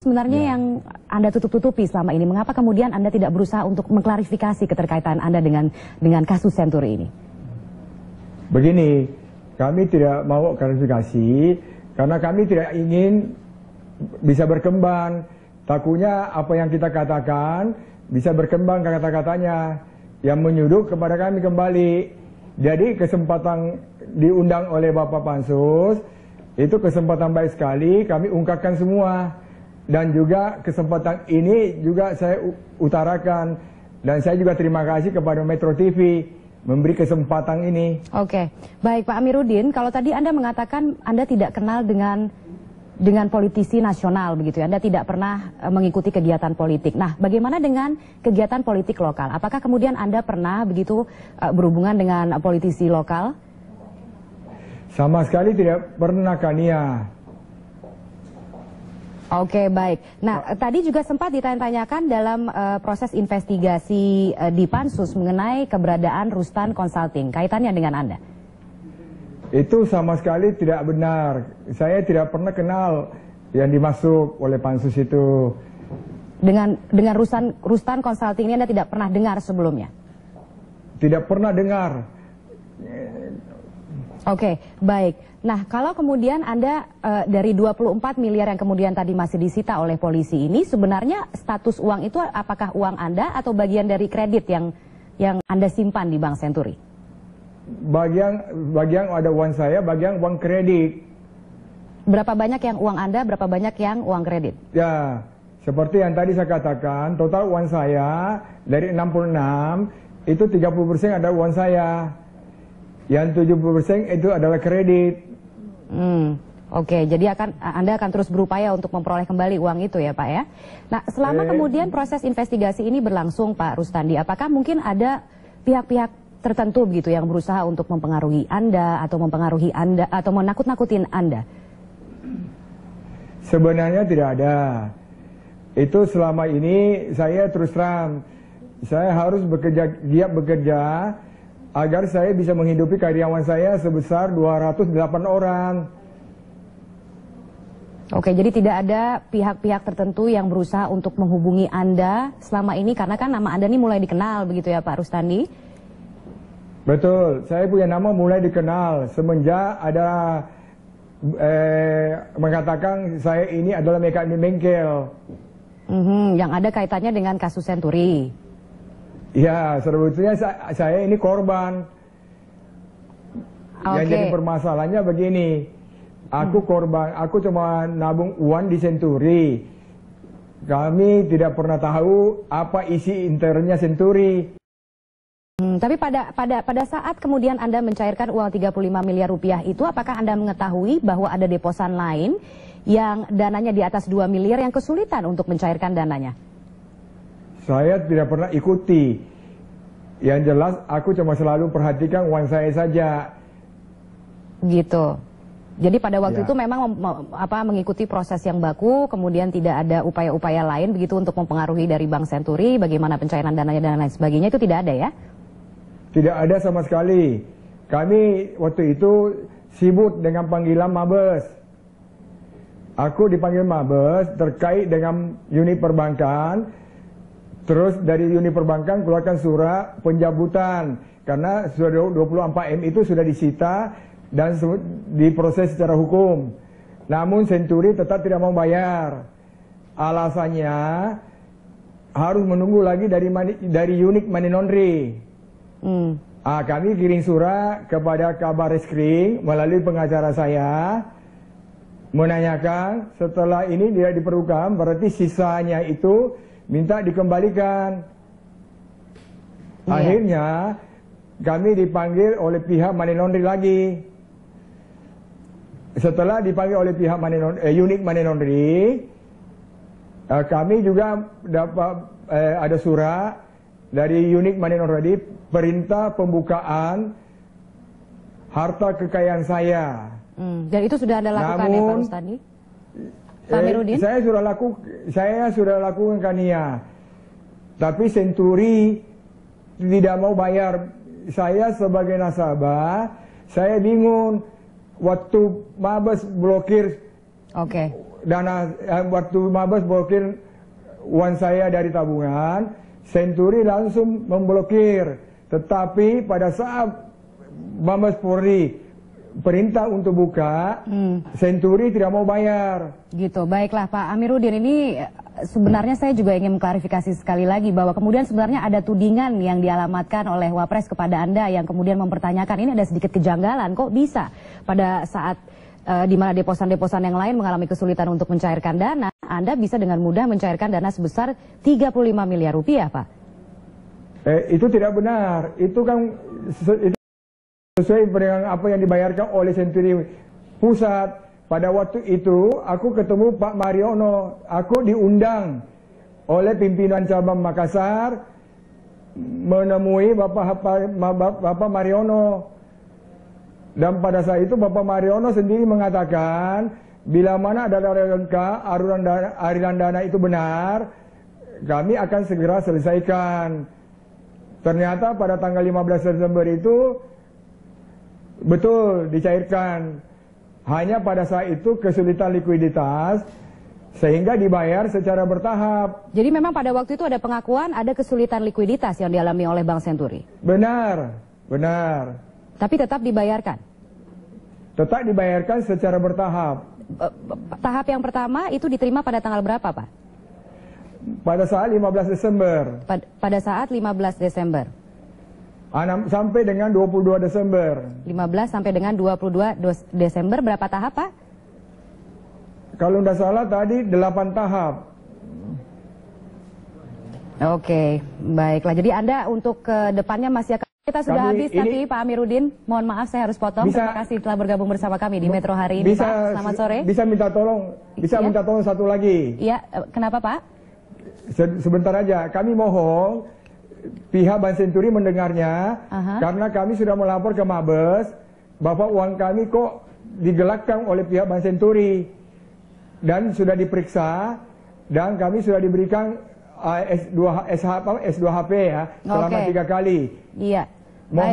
sebenarnya yang Anda tutup-tutupi selama ini? Mengapa kemudian Anda tidak berusaha untuk mengklarifikasi keterkaitan Anda dengan kasus Senturi ini? Begini, kami tidak mau klarifikasi karena kami tidak ingin bisa berkembang. Takutnya apa yang kita katakan bisa berkembang kata-katanya yang menyuruh kepada kami kembali. Jadi kesempatan diundang oleh Bapak Pansus itu kesempatan baik sekali, kami ungkapkan semua. Dan juga kesempatan ini juga saya utarakan. Dan saya juga terima kasih kepada Metro TV memberi kesempatan ini. Oke, baik Pak Amiruddin, kalau tadi Anda mengatakan Anda tidak kenal dengan politisi nasional begitu ya, Anda tidak pernah mengikuti kegiatan politik. Nah, bagaimana dengan kegiatan politik lokal? Apakah kemudian Anda pernah begitu berhubungan dengan politisi lokal? Sama sekali tidak pernah, Kania. Oke, baik. Nah, tadi juga sempat ditanya-tanyakan dalam proses investigasi di Pansus mengenai keberadaan Rustan Consulting. Kaitannya dengan Anda? Itu sama sekali tidak benar. Saya tidak pernah kenal yang dimasuk oleh Pansus itu. Dengan Rustan Consulting ini Anda tidak pernah dengar sebelumnya? Tidak pernah dengar. Oke, baik. Nah, kalau kemudian Anda dari 24 miliar yang kemudian tadi masih disita oleh polisi ini, sebenarnya status uang itu apakah uang Anda atau bagian dari kredit yang Anda simpan di Bank Senturi? Bagian ada uang saya, bagian uang kredit. Berapa banyak yang uang Anda, berapa banyak yang uang kredit? Ya, seperti yang tadi saya katakan, total uang saya dari 66, itu 30% ada uang saya. Yang 70% itu adalah kredit. Oke, jadi Anda akan terus berupaya untuk memperoleh kembali uang itu ya Pak ya. Nah, selama kemudian proses investigasi ini berlangsung Pak Rustandi, apakah mungkin ada pihak-pihak tertentu begitu yang berusaha untuk mempengaruhi Anda atau menakut-nakutin Anda? Sebenarnya tidak ada. Itu selama ini saya terus terang, saya harus giat bekerja agar saya bisa menghidupi karyawan saya sebesar 208 orang. Oke, jadi tidak ada pihak-pihak tertentu yang berusaha untuk menghubungi Anda selama ini, karena kan nama Anda ini mulai dikenal begitu ya Pak Rustandi? Betul, saya punya nama mulai dikenal semenjak ada mengatakan saya ini adalah mekanik bengkel. Yang ada kaitannya dengan kasus Senturi. Ya, sebetulnya saya ini korban. Yang jadi permasalahannya begini, aku korban, aku cuma nabung uang di Senturi. Kami tidak pernah tahu apa isi internnya Senturi. Tapi pada saat kemudian Anda mencairkan uang 35 miliar rupiah itu, apakah Anda mengetahui bahwa ada deposan lain yang dananya di atas 2 miliar yang kesulitan untuk mencairkan dananya? Saya tidak pernah ikuti. Yang jelas aku cuma selalu perhatikan uang saya saja. Gitu. Jadi pada waktu itu memang mengikuti proses yang baku, kemudian tidak ada upaya-upaya lain begitu untuk mempengaruhi dari Bank Senturi, bagaimana pencairan dananya dan lain sebagainya, itu tidak ada ya? Tidak ada sama sekali. Kami waktu itu sibuk dengan panggilan Mabes. Aku dipanggil Mabes terkait dengan unit perbankan. Terus dari unit perbankan keluarkan surat pencabutan karena sudah 24M itu sudah disita dan diproses secara hukum. Namun Senturi tetap tidak mau bayar. Alasannya harus menunggu lagi dari unit money laundry. Kami kirim surat kepada Kabar Reskrim melalui pengacara saya menanyakan setelah ini tidak diperlukan, berarti sisanya itu minta dikembalikan. Akhirnya kami dipanggil oleh pihak money laundry lagi. Setelah dipanggil oleh pihak unit money laundry, kami juga dapat ada surat dari unit money laundry perintah pembukaan harta kekayaan saya. Dan itu sudah Anda lakukan ya Pak Rustandi? Pak Amiruddin? Saya sudah lakukan Kania. Tapi Senturi tidak mau bayar. Saya sebagai nasabah, saya bingung waktu Mabes blokir dana waktu Mabes blokir uang saya dari tabungan, Senturi langsung memblokir. Tetapi pada saat Mabes Polri perintah untuk buka, Senturi tidak mau bayar. Gitu, baiklah Pak Amiruddin, ini sebenarnya saya juga ingin mengklarifikasi sekali lagi bahwa kemudian sebenarnya ada tudingan yang dialamatkan oleh Wapres kepada Anda yang kemudian mempertanyakan ini ada sedikit kejanggalan, kok bisa pada saat di mana deposan-deposan yang lain mengalami kesulitan untuk mencairkan dana, Anda bisa dengan mudah mencairkan dana sebesar 35 miliar rupiah, Pak? Itu tidak benar, itu kan sesuai dengan apa yang dibayarkan oleh Senturi Pusat. Pada waktu itu, aku ketemu Pak Mariono. Aku diundang oleh pimpinan cabang Makassar menemui Bapak Mariono. Dan pada saat itu Bapak Mariono sendiri mengatakan, bila mana ada lengkap aliran dana itu benar, kami akan segera selesaikan. Ternyata pada tanggal 15 Desember itu betul dicairkan. Hanya pada saat itu kesulitan likuiditas sehingga dibayar secara bertahap. Jadi memang pada waktu itu ada pengakuan ada kesulitan likuiditas yang dialami oleh Bank Senturi? Benar, benar. Tapi tetap dibayarkan? Tetap dibayarkan secara bertahap. Tahap yang pertama itu diterima pada tanggal berapa, Pak? Pada saat 15 Desember. Pada saat 15 Desember? Sampai dengan 22 Desember. 15 sampai dengan 22 Desember berapa tahap, Pak? Kalau tidak salah tadi 8 tahap. Oke, baiklah. Jadi Anda untuk ke depannya masih akan... Kita sudah habis tapi Pak Amiruddin, mohon maaf saya harus potong. Terima kasih telah bergabung bersama kami di Metro hari ini, Pak. Selamat sore. Bisa minta tolong, minta tolong satu lagi. Iya, kenapa Pak? Sebentar aja, kami mohon pihak Bank Senturi mendengarnya, karena kami sudah melapor ke Mabes bahwa uang kami kok digelakkan oleh pihak Bank Senturi dan sudah diperiksa dan kami sudah diberikan S2HP ya selama 3 kali. Iya. Mohon